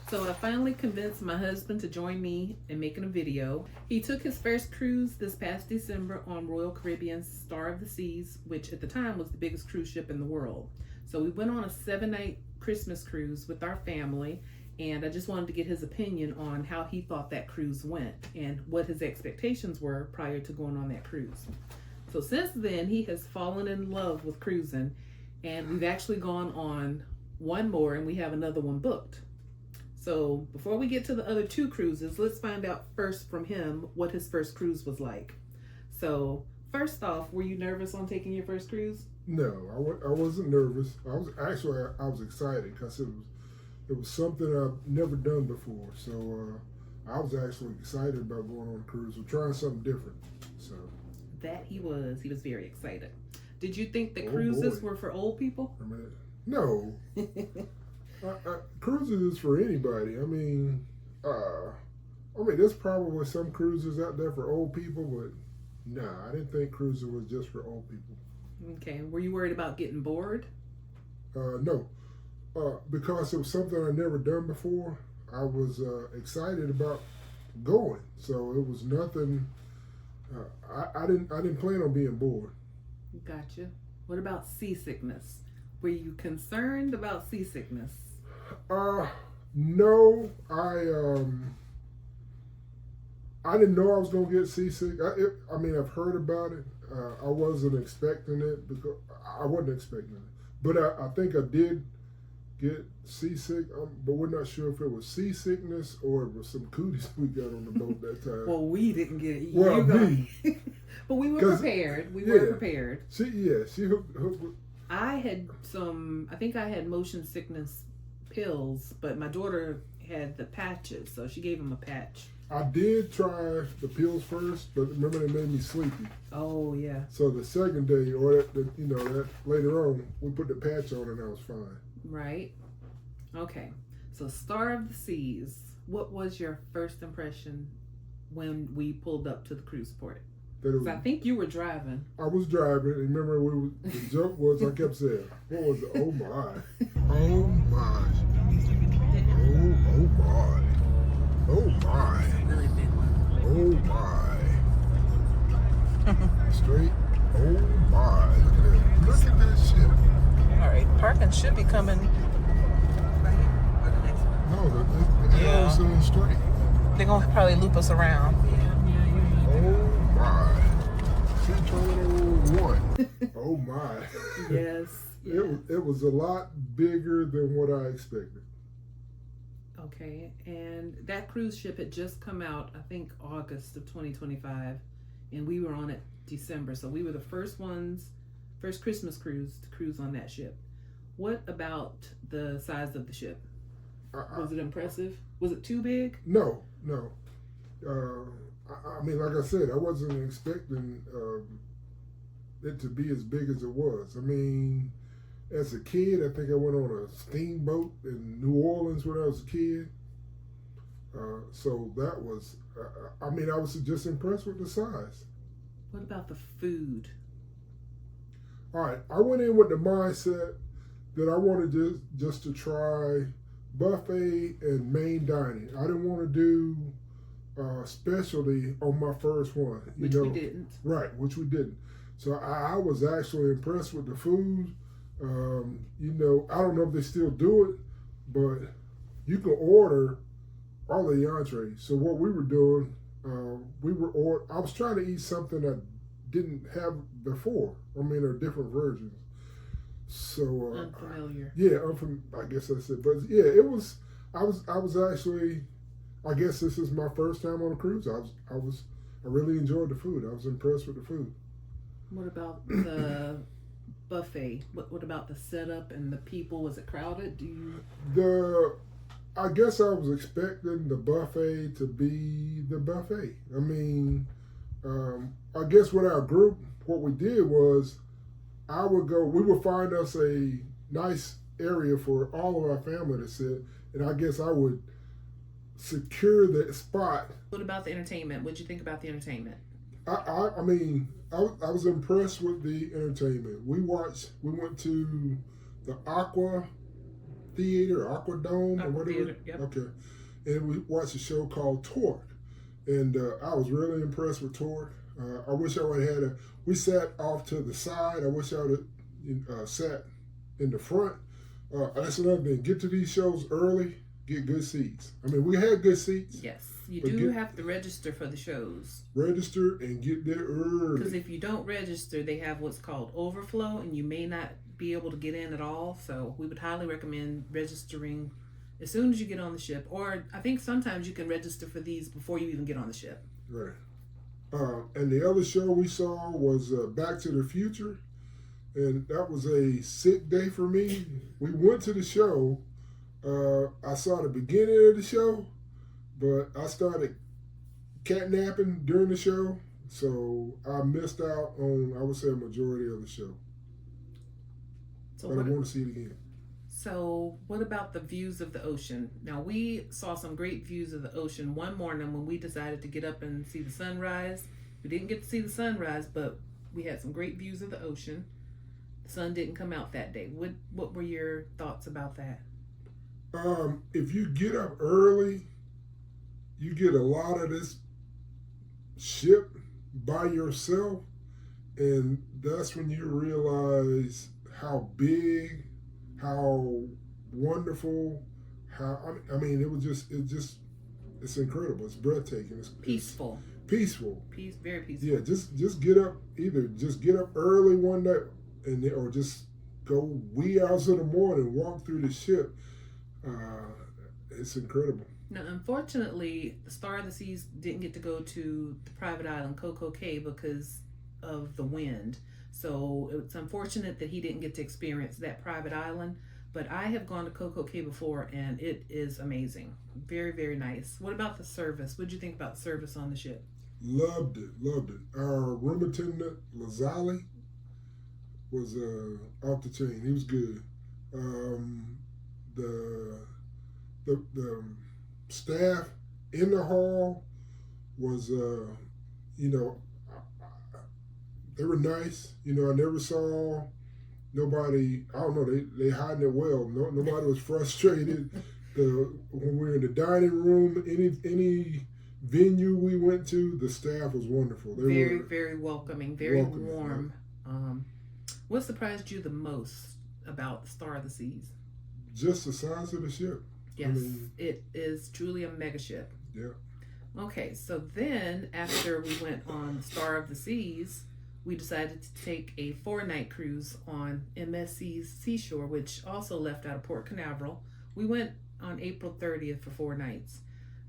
So I finally convinced my husband to join me in making a video. He took his first cruise this past December on Royal Caribbean's Star of the Seas, which at the time was the biggest cruise ship in the world. So we went on a 7-night Christmas cruise with our family, and I just wanted to get his opinion on how he thought that cruise went and what his expectations were prior to going on that cruise. So since then, he has fallen in love with cruising, and we've actually gone on one more, and we have another one booked. So before we get to the other 2 cruises, let's find out first from him what his first cruise was like. So first off, were you nervous on taking your first cruise? No, I wasn't nervous. I was excited because it was something I've never done before. So I was actually excited about going on a cruise or trying something different. So that he was very excited. Did you think the cruises were for old people? No. Cruises is for anybody. There's probably some cruises out there for old people, but nah, I didn't think cruising was just for old people. Okay. Were you worried about getting bored? No. Because it was something I'd never done before. I was excited about going, so it was nothing. I didn't plan on being bored. Gotcha. What about seasickness? Were you concerned about seasickness? No. I didn't know I was gonna get seasick. I've heard about it. I wasn't expecting it because I wasn't expecting it. But I think I did get seasick. But we're not sure if it was seasickness or it was some cooties we got on the boat that time. Well, we didn't get it. Well, me. But we were prepared. We were prepared. She hooked. I think I had motion sickness pills, but my daughter had the patches, so she gave him a patch. I did try the pills first, but remember they made me sleepy. Oh yeah. So the second day, or that later on, we put the patch on and I was fine. Right. Okay. So Star of the Seas. What was your first impression when we pulled up to the cruise port? I think you were driving. I was driving, and remember the joke was I kept saying, what was it? Oh my. Oh my. Oh my. Oh my. Really big one. Oh my. Straight. Oh my. Look at that shit. All right, parking should be coming. No, the arrow's going straight. They're going to probably loop us around. Oh my. Terminal 1. Oh my. Yes. It was a lot bigger than what I expected. Okay, and that cruise ship had just come out, I think August of 2025, and we were on it December, so we were the first Christmas cruise to cruise on that ship. What about the size of the ship? Was it impressive? Was it too big? No. Like I said, I wasn't expecting it to be as big as it was. As a kid, I think I went on a steamboat in New Orleans when I was a kid. So that was, I was just impressed with the size. What about the food? All right, I went in with the mindset that I wanted just to try buffet and main dining. I didn't want to do specialty on my first one. Which we didn't. Right, which we didn't. So I was actually impressed with the food. I don't know if they still do it, but you can order all the entrees. So what we were doing, I was trying to eat something I didn't have before. There are different versions. So unfamiliar. Yeah, I guess that's it. But yeah, it was. I was actually. I guess this is my first time on a cruise. I really enjoyed the food. I was impressed with the food. What about the buffet? What about the setup and the people? Was it crowded? I guess I was expecting the buffet to be the buffet. I guess with our group, what we did was we would find us a nice area for all of our family to sit, and I guess I would secure that spot. What about the entertainment? What'd you think about the entertainment? I was impressed with the entertainment. We went to the Aqua Theater, Aquadome, or whatever. Theater, yep. Okay, and we watched a show called Torque, and I was really impressed with Torque. I wish I would have had we sat off to the side. I wish I would have sat in the front. That's another thing. Get to these shows early. Get good seats. I mean, we had good seats. Yes, you do have to register for the shows. Register and get there early. Because if you don't register, they have what's called overflow, and you may not be able to get in at all. So we would highly recommend registering as soon as you get on the ship. Or I think sometimes you can register for these before you even get on the ship. Right. And the other show we saw was Back to the Future, and that was a sick day for me. We went to the show. I saw the beginning of the show, but I started catnapping during the show, so I missed out on, I would say, a majority of the show. So but I want to see it again. So what about the views of the ocean? Now, we saw some great views of the ocean one morning when we decided to get up and see the sunrise. We didn't get to see the sunrise, but we had some great views of the ocean. The sun didn't come out that day. What were your thoughts about that? If you get up early, you get a lot of this ship by yourself, and that's when you realize how big, how wonderful, I mean, it's incredible. It's breathtaking. It's peaceful. Peaceful. Very peaceful. Yeah, just get up. Either just get up early one night, or just go wee hours of the morning, walk through the ship. It's incredible. Now, unfortunately, the Star of the Seas didn't get to go to the private island Coco Cay because of the wind. So it's unfortunate that he didn't get to experience that private island. But I have gone to Coco Cay before, and it is amazing. Very, very nice. What about the service? What did you think about the service on the ship? Loved it. Our room attendant, Lazali, was off the chain. He was good. The staff in the hall was, they were nice. I never saw nobody, I don't know, they hiding it well. Nobody was frustrated. When we were in the dining room, any venue we went to, the staff was wonderful. They were very welcoming, very warm. What surprised you the most about the Star of the Seas? Just the size of the ship. Yes, it is truly a mega ship. Yeah. Okay, so then after we went on Star of the Seas, we decided to take a 4-night cruise on MSC Seashore, which also left out of Port Canaveral. We went on April 30th for 4 nights.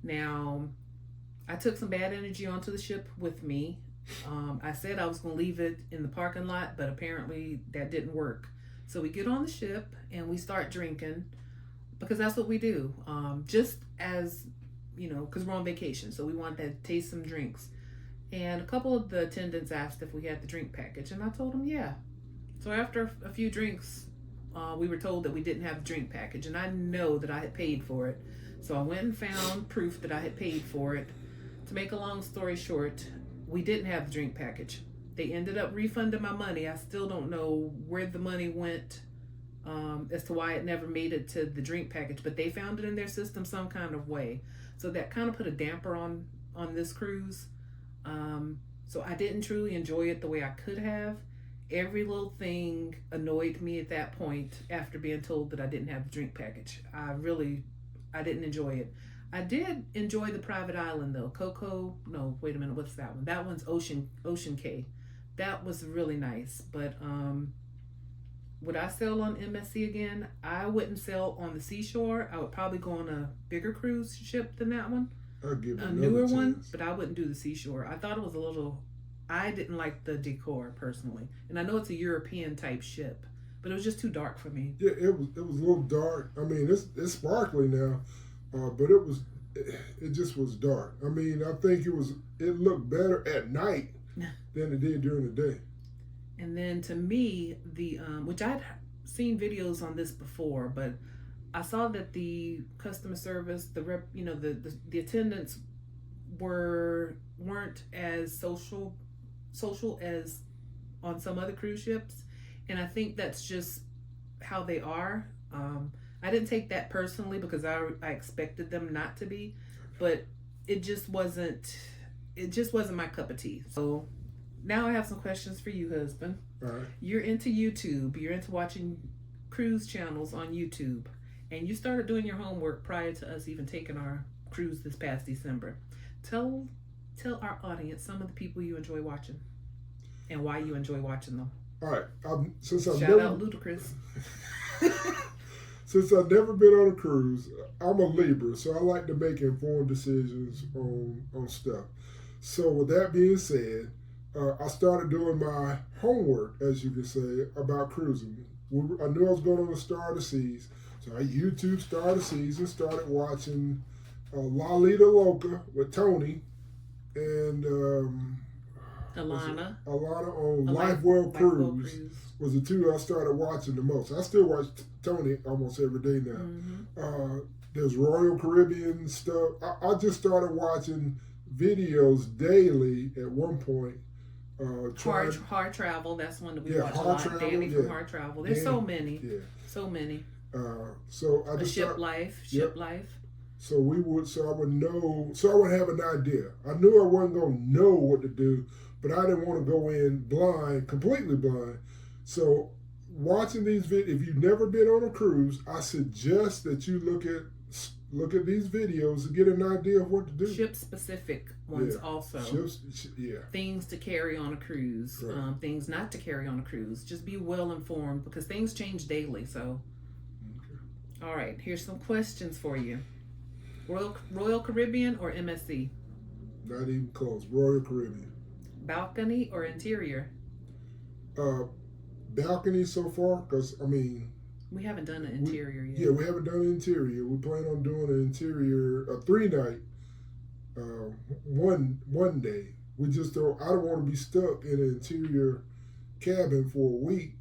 Now, I took some bad energy onto the ship with me. I said I was going to leave it in the parking lot, but apparently that didn't work. So we get on the ship and we start drinking because that's what we do. Just as, because we're on vacation. So we wanted to taste some drinks. And a couple of the attendants asked if we had the drink package. And I told them, yeah. So after a few drinks, we were told that we didn't have the drink package. And I know that I had paid for it. So I went and found proof that I had paid for it. To make a long story short, we didn't have the drink package. They ended up refunding my money. I still don't know where the money went, as to why it never made it to the drink package, but they found it in their system some kind of way. So that kind of put a damper on this cruise. So I didn't truly enjoy it the way I could have. Every little thing annoyed me at that point after being told that I didn't have the drink package. I didn't enjoy it. I did enjoy the private island though. Wait a minute, what's that one? That one's Ocean Cay. That was really nice. But would I sail on MSC again? I wouldn't sail on the Seashore. I would probably go on a bigger cruise ship than that one. I'd give it a newer one, but I wouldn't do the Seashore. I thought it was I didn't like the decor personally. And I know it's a European type ship, but it was just too dark for me. Yeah, it was a little dark. I mean, it's sparkly now. But it just was dark. I mean, I think it looked better at night than it did during the day. And then to me, which I'd seen videos on this before, but I saw that the customer service, the attendants weren't as social as on some other cruise ships, and I think that's just how they are. I didn't take that personally because I expected them not to be, but it just wasn't my cup of tea. So now I have some questions for you, husband. All right. You're into YouTube. You're into watching cruise channels on YouTube, and you started doing your homework prior to us even taking our cruise this past December. Tell our audience some of the people you enjoy watching and why you enjoy watching them. All right. Shout out Ludacris. Since I've never been on a cruise, I'm a Libra, so I like to make informed decisions on stuff. So with that being said, I started doing my homework, as you could say, about cruising. I knew I was going on the Star of the Seas, so I YouTube Star of the Seas and started watching La Lita Loca with Tony and Alana on Life Well Cruise was the two I started watching the most. I still watch Tony almost every day now. Mm-hmm. There's Royal Caribbean stuff. I just started watching videos daily at one point. Hard Travel, that's one that we watch a lot. Travel, Danny from Hard Travel. There's so many. Yeah. So many. So I just Ship Life. So I would know, so I would have an idea. I knew I wasn't going to know what to do, but I didn't want to go in blind, completely blind. So watching these videos, if you've never been on a cruise, I suggest that you look at these videos to get an idea of what to do. Ship specific ones also. Things to carry on a cruise, right. Things not to carry on a cruise. Just be well informed because things change daily. So, okay. All right, here's some questions for you. Royal Caribbean or MSC? Not even close. Royal Caribbean. Balcony or interior? Balcony so far, because we haven't done an interior yet. Yeah, we haven't done an interior. We plan on doing an interior, a 3-night, one day. We just don't. I don't want to be stuck in an interior cabin for a week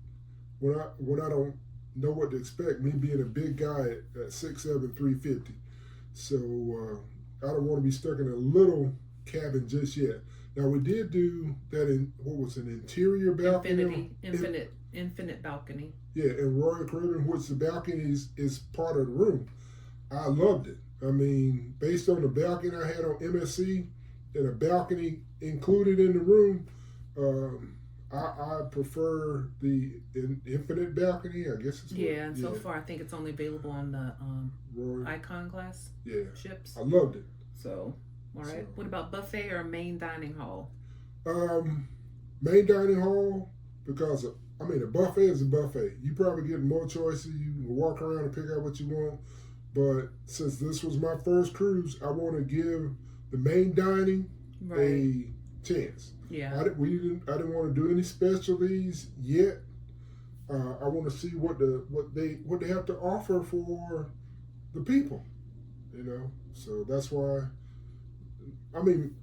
when I don't know what to expect. Me being a big guy at 6'7", 350, so I don't want to be stuck in a little cabin just yet. Now we did do that in an interior balcony, infinite balcony. Yeah, in Royal Caribbean, which the balcony is part of the room. I loved it. Based on the balcony I had on MSC and a balcony included in the room, I prefer the infinite balcony. I guess it's so far I think it's only available on the Icon class ships. I loved it. So, all right. So, what about buffet or main dining hall? Main dining hall, because a buffet is a buffet. You probably get more choices. You can walk around and pick out what you want. But since this was my first cruise, I want to give the main dining a chance. Yeah. I didn't want to do any specialties yet. I want to see what they have to offer for the people. So that's why.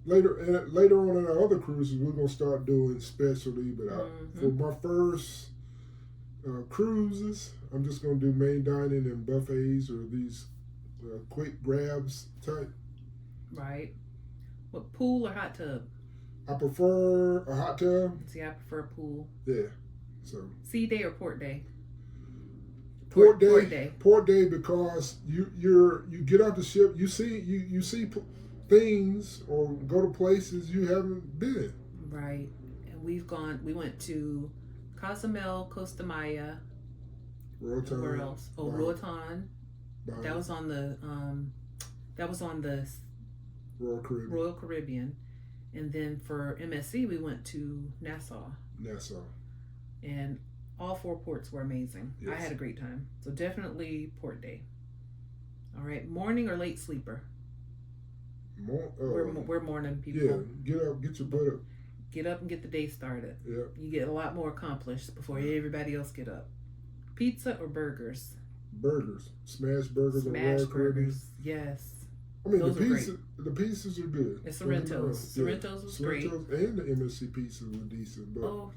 Later on in our other cruises, we're gonna start doing specialty. But for my first cruises, I'm just gonna do main dining and buffets or these quick grabs type. Right. What, pool or hot tub? I prefer a hot tub. See, I prefer a pool. Yeah. So. Sea day or port day? Port day, because you get off the ship, you see things or go to places you haven't been. Right. And we went to Cozumel, Costa Maya. Roatan. Where else? Oh, Roatan. That was on the Royal Caribbean. And then for MSC we went to Nassau. And all 4 ports were amazing. Yes. I had a great time. So definitely port day. All right. Morning or late sleeper? We're morning people. Yeah, get up, get your butt up. Get up and get the day started. Yeah. You get a lot more accomplished before everybody else get up. Pizza or burgers? Burgers. Smash burgers. Smash burgers. Yes. The pizzas are good. And Sorrento's. Sorrento's was great. And the MSC pizzas were decent. But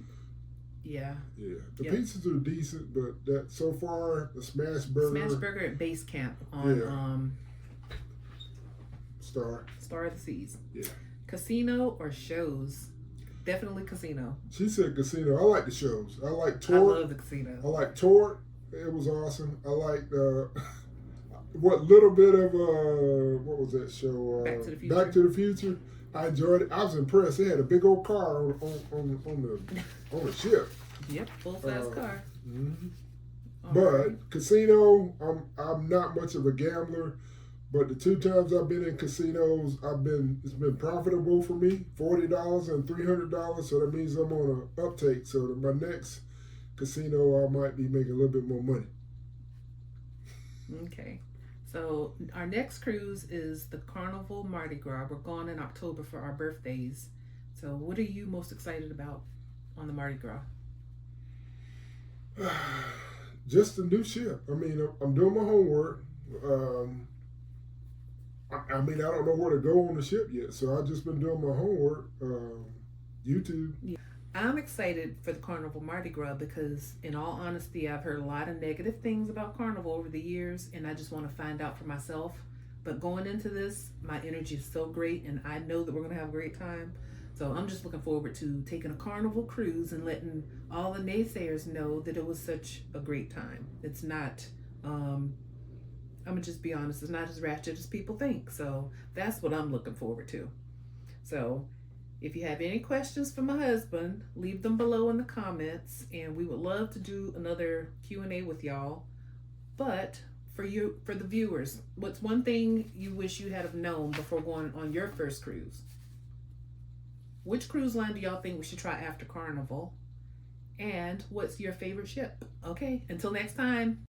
yeah. The pizzas are decent, but that so far the smash burger at base camp on Star of the Seas. Yeah. Casino or shows? Definitely casino. She said casino. I like the shows. I like Tort. I love the casino. I like Tort. It was awesome. I liked what little bit of what was that show? Back to the Future. Back to the Future. I enjoyed it. I was impressed. They had a big old car on the ship. Yep, full size car. Mm-hmm. All But right. casino, I'm not much of a gambler. But the 2 times I've been in casinos, it's been profitable for me. $40 and $300, so that means I'm on an uptake. So my next casino, I might be making a little bit more money. Okay. So our next cruise is the Carnival Mardi Gras. We're going in October for our birthdays. So what are you most excited about on the Mardi Gras? Just the new ship. I mean, I'm doing my homework. I mean, I don't know where to go on the ship yet, so I've just been doing my homework. YouTube. Yeah. I'm excited for the Carnival Mardi Gras because, in all honesty, I've heard a lot of negative things about Carnival over the years, and I just want to find out for myself. But going into this, my energy is so great, and I know that we're going to have a great time. So I'm just looking forward to taking a Carnival cruise and letting all the naysayers know that it was such a great time. It's not, I'm going to just be honest, it's not as ratchet as people think. So that's what I'm looking forward to. So if you have any questions for my husband, leave them below in the comments, and we would love to do another Q&A with y'all. But for the viewers, what's one thing you wish you had have known before going on your first cruise? Which cruise line do y'all think we should try after Carnival? And what's your favorite ship? Okay, until next time.